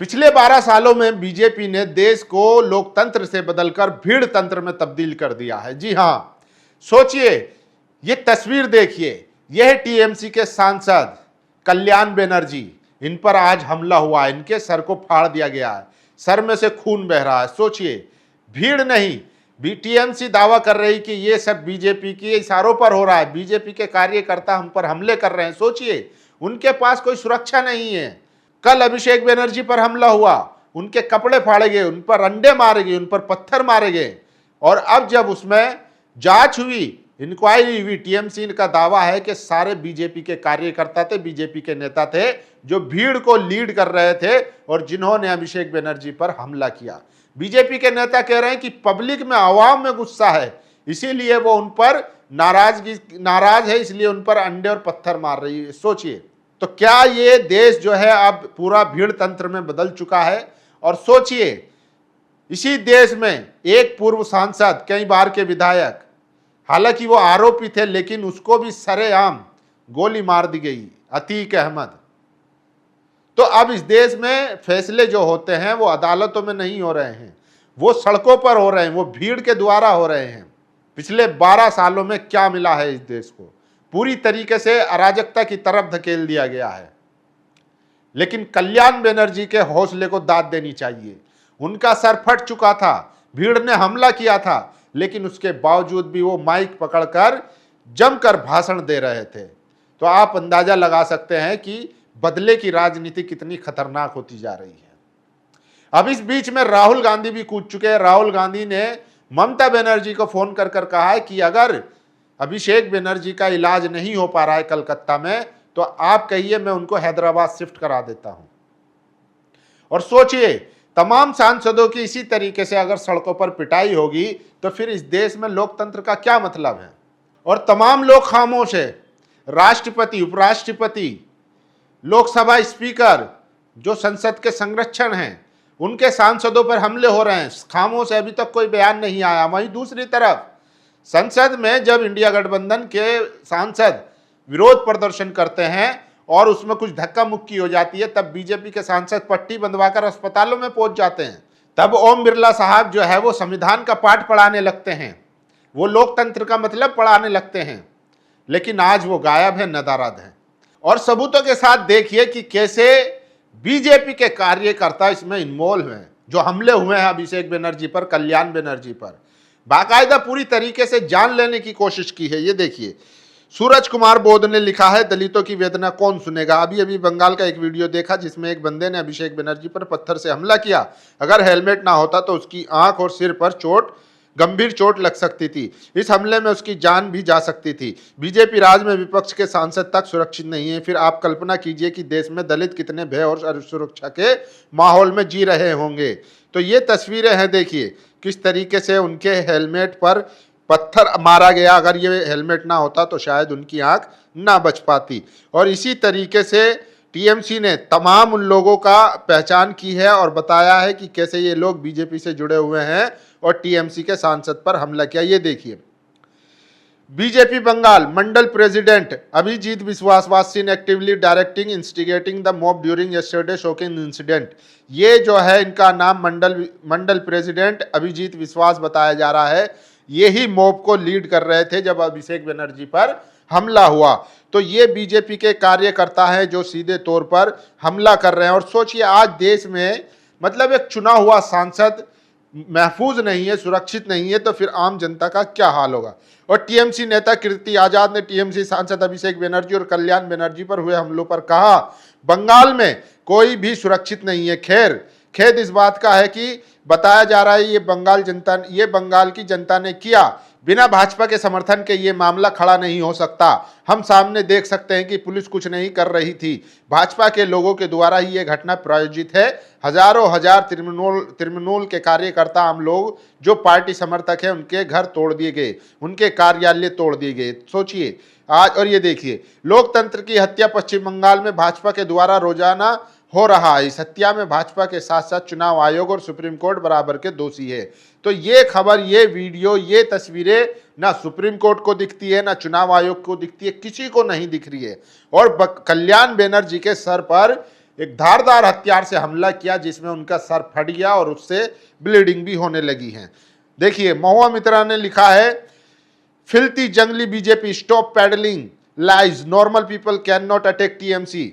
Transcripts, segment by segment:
पिछले 12 सालों में बीजेपी ने देश को लोकतंत्र से बदलकर भीड़ तंत्र में तब्दील कर दिया है। जी हां, सोचिए, ये तस्वीर देखिए, यह टीएमसी के सांसद कल्याण बनर्जी, इन पर आज हमला हुआ है, इनके सर को फाड़ दिया गया है, सर में से खून बह रहा है। सोचिए, भीड़ नहीं, टीएमसी दावा कर रही कि ये सब बीजेपी के इशारों पर हो रहा है, बीजेपी के कार्यकर्ता हम पर हमले कर रहे हैं। सोचिए, उनके पास कोई सुरक्षा नहीं है। कल अभिषेक बनर्जी पर हमला हुआ, उनके कपड़े फाड़े गए, उन पर अंडे मारे गए, उन पर पत्थर मारे गए, और अब जब उसमें जांच हुई, इंक्वायरी हुई, टीएमसी का दावा है कि सारे बीजेपी के कार्यकर्ता थे, बीजेपी के नेता थे जो भीड़ को लीड कर रहे थे और जिन्होंने अभिषेक बनर्जी पर हमला किया। बीजेपी के नेता कह रहे हैं कि पब्लिक में, आवाम में गुस्सा है, इसीलिए वो उन पर नाराज है, इसलिए उन पर अंडे और पत्थर मार रही है। सोचिए, तो क्या ये देश जो है अब पूरा भीड़ तंत्र में बदल चुका है? और सोचिए, इसी देश में एक पूर्व सांसद, कई बार के विधायक, हालांकि वो आरोपी थे, लेकिन उसको भी सरेआम गोली मार दी गई, अतीक अहमद। तो अब इस देश में फैसले जो होते हैं वो अदालतों में नहीं हो रहे हैं, वो सड़कों पर हो रहे हैं, वो भीड़ के द्वारा हो रहे हैं। पिछले 12 सालों में क्या मिला है इस देश को? पूरी तरीके से अराजकता की तरफ धकेल दिया गया है। लेकिन कल्याण बनर्जी के हौसले को दाद देनी चाहिए। उनका सर फट चुका था, भीड़ ने हमला किया था, लेकिन उसके बावजूद भी वो माइक पकड़कर जमकर भाषण दे रहे थे। तो आप अंदाजा लगा सकते हैं कि बदले की राजनीति कितनी खतरनाक होती जा रही है। अब इस बीच में राहुल गांधी भी कूद चुके हैं। राहुल गांधी ने ममता बनर्जी को फोन कर कहा है कि अगर अभिषेक बनर्जी का इलाज नहीं हो पा रहा है कलकत्ता में, तो आप कहिए, मैं उनको हैदराबाद शिफ्ट करा देता हूं। और सोचिए, तमाम सांसदों की इसी तरीके से अगर सड़कों पर पिटाई होगी तो फिर इस देश में लोकतंत्र का क्या मतलब है? और तमाम लोग खामोश है। राष्ट्रपति, उपराष्ट्रपति, लोकसभा स्पीकर, जो संसद के संरक्षण हैं, उनके सांसदों पर हमले हो रहे हैं, खामोश है, अभी तक कोई बयान नहीं आया। वहीं दूसरी तरफ संसद में जब इंडिया गठबंधन के सांसद विरोध प्रदर्शन करते हैं और उसमें कुछ धक्का मुक्की हो जाती है, तब बीजेपी के सांसद पट्टी बंधवाकर अस्पतालों में पहुंच जाते हैं। तब ओम बिरला साहब जो है वो संविधान का पाठ पढ़ाने लगते हैं, वो लोकतंत्र का मतलब पढ़ाने लगते हैं। लेकिन आज वो गायब है, नदारद है। और सबूतों के साथ देखिए कि कैसे बीजेपी के कार्यकर्ता इसमें इन्वॉल्व हैं। जो हमले हुए हैं अभिषेक बनर्जी पर, कल्याण बनर्जी पर, बाकायदा पूरी तरीके से जान लेने की कोशिश की है। ये देखिए, सूरज कुमार बोध ने लिखा है, दलितों की वेदना कौन सुनेगा। अभी अभी बंगाल का एक वीडियो देखा जिसमें एक बंदे ने अभिषेक बनर्जी पर पत्थर से हमला किया। अगर हेलमेट ना होता तो उसकी आंख और सिर पर गंभीर चोट लग सकती थी। इस हमले में उसकी जान भी जा सकती थी। बीजेपी राज में विपक्ष के सांसद तक सुरक्षित नहीं है। फिर आप कल्पना कीजिए कि देश में दलित कितने भय और सुरक्षा के माहौल में जी रहे होंगे। तो ये तस्वीरें हैं, देखिए किस तरीके से उनके हेलमेट पर पत्थर मारा गया। अगर ये हेलमेट ना होता तो शायद उनकी आंख ना बच पाती। और इसी तरीके से टीएमसी ने तमाम उन लोगों का पहचान की है और बताया है कि कैसे ये लोग बीजेपी से जुड़े हुए हैं और टीएमसी के सांसद पर हमला किया। ये देखिए, बीजेपी बंगाल मंडल प्रेसिडेंट अभिजीत विश्वास was scene actively directing instigating the mob during yesterday shocking incident. ये जो है इनका नाम मंडल प्रेसिडेंट अभिजीत विश्वास बताया जा रहा है। यही मॉब को लीड कर रहे थे जब अभिषेक बनर्जी पर हमला हुआ। तो ये बीजेपी के कार्यकर्ता हैं जो सीधे तौर पर हमला कर रहे हैं। और सोचिए, आज देश में मतलब एक चुना हुआ सांसद महफूज नहीं है, सुरक्षित नहीं है, तो फिर आम जनता का क्या हाल होगा। और टीएमसी नेता कीर्ति आजाद ने टीएमसी सांसद अभिषेक बनर्जी और कल्याण बनर्जी पर हुए हमलों पर कहा, बंगाल में कोई भी सुरक्षित नहीं है। खेद इस बात का है कि बताया जा रहा है ये बंगाल की जनता ने किया। बिना भाजपा के समर्थन के ये मामला खड़ा नहीं हो सकता। हम सामने देख सकते हैं कि पुलिस कुछ नहीं कर रही थी। भाजपा के लोगों के द्वारा ही ये घटना प्रायोजित है। हजारों हजार तृणमूल के कार्यकर्ता, आम लोग जो पार्टी समर्थक हैं, उनके घर तोड़ दिए गए, उनके कार्यालय तोड़ दिए गए। सोचिए आज। और ये देखिए, लोकतंत्र की हत्या पश्चिम बंगाल में भाजपा के द्वारा रोजाना हो रहा है। इस हत्या में भाजपा के साथ साथ चुनाव आयोग और सुप्रीम कोर्ट बराबर के दोषी है। तो ये खबर, ये वीडियो, ये तस्वीरें ना सुप्रीम कोर्ट को दिखती है, ना चुनाव आयोग को दिखती है, किसी को नहीं दिख रही है। और कल्याण बनर्जी के सर पर एक धारदार हथियार से हमला किया जिसमें उनका सर फट गया और उससे ब्लीडिंग भी होने लगी है। देखिए महुआ मित्रा ने लिखा है, फिल्थी जंगली BJP stop peddling lies, normal people can not attack TMC.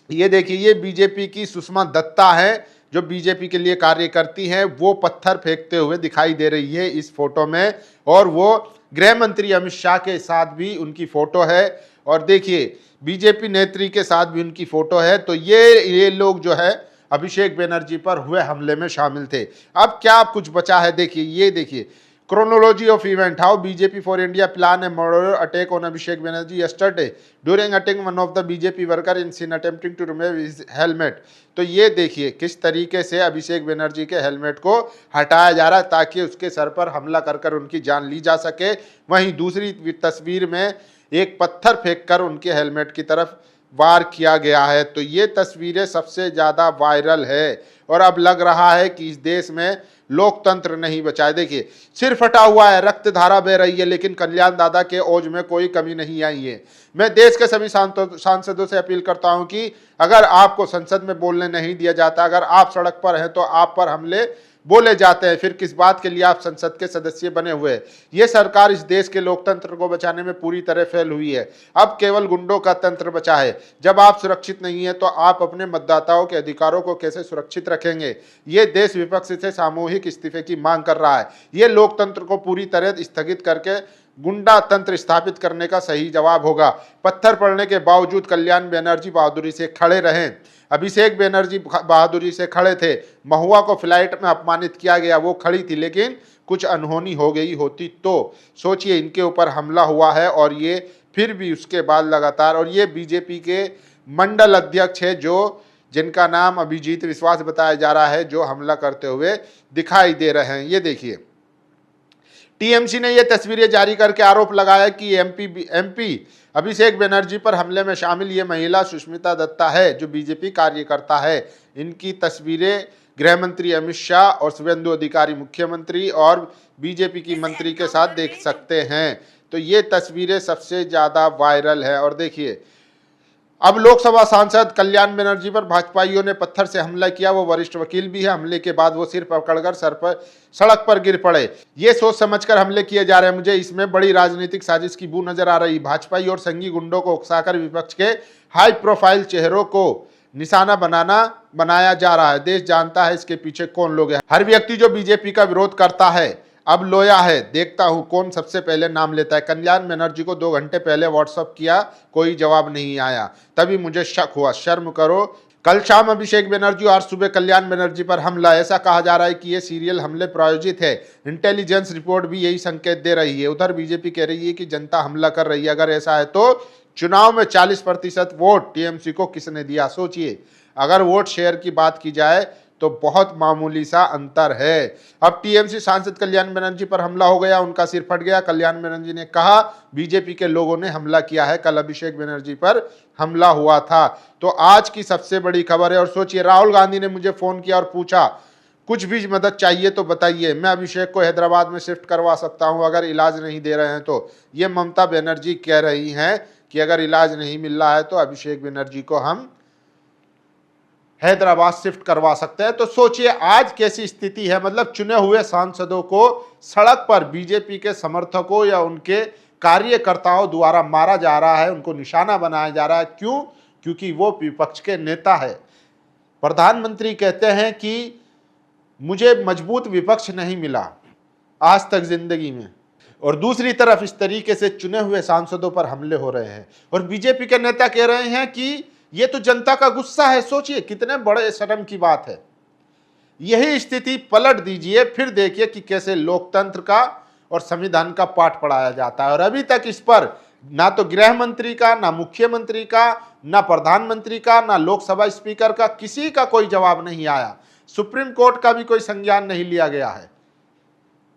ये देखिए ये बीजेपी की सुषमा दत्ता है जो बीजेपी के लिए कार्य करती हैं, वो पत्थर फेंकते हुए दिखाई दे रही है इस फोटो में, और वो गृह मंत्री अमित शाह के साथ भी उनकी फोटो है, और देखिए बीजेपी नेत्री के साथ भी उनकी फोटो है। तो ये लोग जो है अभिषेक बनर्जी पर हुए हमले में शामिल थे। अब क्या कुछ बचा है देखिए, ये देखिए chronology of event, how BJP for India plan a murder attack on Abhishek Banerjee yesterday during attack one of the BJP worker is seen attempting to remove his helmet. तो ये देखिए किस तरीके से अभिषेक बनर्जी के हेलमेट को हटाया जा रहा है ताकि उसके सर पर हमला कर उनकी जान ली जा सके। वहीं दूसरी तस्वीर में एक पत्थर फेंककर उनके हेलमेट की तरफ वार किया गया है। तो ये तस्वीरें सबसे ज़्यादा वायरल है और अब लग रहा है कि इस देश में लोकतंत्र नहीं बचा है। देखिए सिर फटा हुआ है, रक्त धारा बह रही है, लेकिन कल्याण दादा के ओज में कोई कमी नहीं आई है। मैं देश के सभी सांसदों से अपील करता हूं कि अगर आपको संसद में बोलने नहीं दिया जाता, अगर आप सड़क पर हैं तो आप पर हमले बोले जाते हैं, फिर किस बात के लिए आप संसद के सदस्य बने हुए हैं। ये सरकार इस देश के लोकतंत्र को बचाने में पूरी तरह फेल हुई है। अब केवल गुंडों का तंत्र बचा है। जब आप सुरक्षित नहीं है तो आप अपने मतदाताओं के अधिकारों को कैसे सुरक्षित रखेंगे? ये देश विपक्ष से सामूहिक इस्तीफे की मांग कर रहा है। ये लोकतंत्र को पूरी तरह स्थगित करके गुंडा तंत्र स्थापित करने का सही जवाब होगा। पत्थर पड़ने के बावजूद कल्याण बनर्जी बहादुरी से खड़े रहे। अभिषेक बनर्जी बहादुरी से खड़े थे। महुआ को फ्लाइट में अपमानित किया गया, वो खड़ी थी, लेकिन कुछ अनहोनी हो गई होती तो सोचिए इनके ऊपर हमला हुआ है और ये फिर भी उसके बाद लगातार, और ये बीजेपी के मंडल अध्यक्ष है जो जिनका नाम अभिजीत विश्वास बताया जा रहा है, जो हमला करते हुए दिखाई दे रहे हैं। ये देखिए टीएमसी ने ये तस्वीरें जारी करके आरोप लगाया कि एमपी अभिषेक बनर्जी पर हमले में शामिल ये महिला सुष्मिता दत्ता है जो बीजेपी कार्यकर्ता है। इनकी तस्वीरें गृह मंत्री अमित शाह और शुभेंदु अधिकारी मुख्यमंत्री और बीजेपी की मंत्री के साथ देख सकते हैं। तो ये तस्वीरें सबसे ज़्यादा वायरल है। और देखिए अब लोकसभा सांसद कल्याण बनर्जी पर भाजपाइयों ने पत्थर से हमला किया। वो वरिष्ठ वकील भी है। हमले के बाद वो सिर पकड़कर सड़क पर गिर पड़े। ये सोच समझकर हमले किए जा रहे हैं। मुझे इसमें बड़ी राजनीतिक साजिश की बू नजर आ रही। भाजपाई और संघी गुंडों को उकसाकर विपक्ष के हाई प्रोफाइल चेहरों को निशाना बनाया जा रहा है। देश जानता है इसके पीछे कौन लोग हैं। हर व्यक्ति जो बीजेपी का विरोध करता है अब लोया है। देखता हूं कौन सबसे पहले नाम लेता है। कल्याण बनर्जी को 2 घंटे पहले व्हाट्सएप किया, कोई जवाब नहीं आया, तभी मुझे शक हुआ। शर्म करो। कल शाम अभिषेक बनर्जी और सुबह कल्याण बनर्जी पर हमला। ऐसा कहा जा रहा है कि ये सीरियल हमले प्रायोजित है। इंटेलिजेंस रिपोर्ट भी यही संकेत दे रही है। उधर बीजेपी कह रही है कि जनता हमला कर रही है। अगर ऐसा है तो चुनाव में 40% वोट टीएमसी को किसने दिया? सोचिए, अगर वोट शेयर की बात की जाए तो बहुत मामूली सा अंतर है। अब टीएमसी सांसद कल्याण बनर्जी पर हमला हो गया, उनका सिर फट गया। कल्याण बनर्जी ने कहा बीजेपी के लोगों ने हमला किया है। कल अभिषेक बनर्जी पर हमला हुआ था। तो आज की सबसे बड़ी खबर है। और सोचिए राहुल गांधी ने मुझे फोन किया और पूछा कुछ भी मदद चाहिए तो बताइए, मैं अभिषेक को हैदराबाद में शिफ्ट करवा सकता हूं अगर इलाज नहीं दे रहे हैं तो। ये ममता बनर्जी कह रही हैं कि अगर इलाज नहीं मिल रहा है तो अभिषेक बनर्जी को हम हैदराबाद शिफ्ट करवा सकते हैं। तो सोचिए आज कैसी स्थिति है। मतलब चुने हुए सांसदों को सड़क पर बीजेपी के समर्थकों या उनके कार्यकर्ताओं द्वारा मारा जा रहा है, उनको निशाना बनाया जा रहा है। क्यों? क्योंकि वो विपक्ष के नेता है। प्रधानमंत्री कहते हैं कि मुझे मजबूत विपक्ष नहीं मिला आज तक जिंदगी में, और दूसरी तरफ इस तरीके से चुने हुए सांसदों पर हमले हो रहे हैं और बीजेपी के नेता कह रहे हैं कि ये तो जनता का गुस्सा है। सोचिए कितने बड़े शर्म की बात है। यही स्थिति पलट दीजिए, फिर देखिए कि कैसे लोकतंत्र का और संविधान का पाठ पढ़ाया जाता है। और अभी तक इस पर ना तो गृह मंत्री का, ना मुख्यमंत्री का, ना प्रधानमंत्री का, ना लोकसभा स्पीकर का, किसी का कोई जवाब नहीं आया। सुप्रीम कोर्ट का भी कोई संज्ञान नहीं लिया गया है।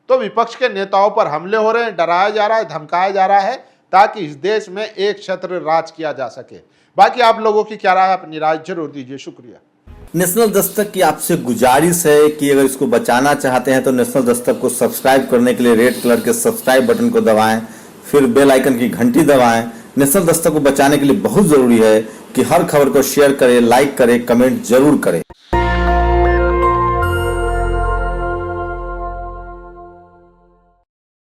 तो विपक्ष के नेताओं पर हमले हो रहे हैं, डराया जा रहा है, धमकाया जा रहा है ताकि इस देश में एक छत्र राज किया जा सके। बाकी आप लोगों की क्या राय है, अपनी राय जरूर दीजिए। शुक्रिया। नेशनल दस्तक की आपसे गुजारिश है कि अगर इसको बचाना चाहते हैं तो नेशनल दस्तक को सब्सक्राइब करने के लिए रेड कलर के सब्सक्राइब बटन को दबाएं, फिर बेल आइकन की घंटी दबाएं, नेशनल दस्तक को बचाने के लिए बहुत जरूरी है कि हर खबर को शेयर करें, लाइक करें, कमेंट जरूर करें।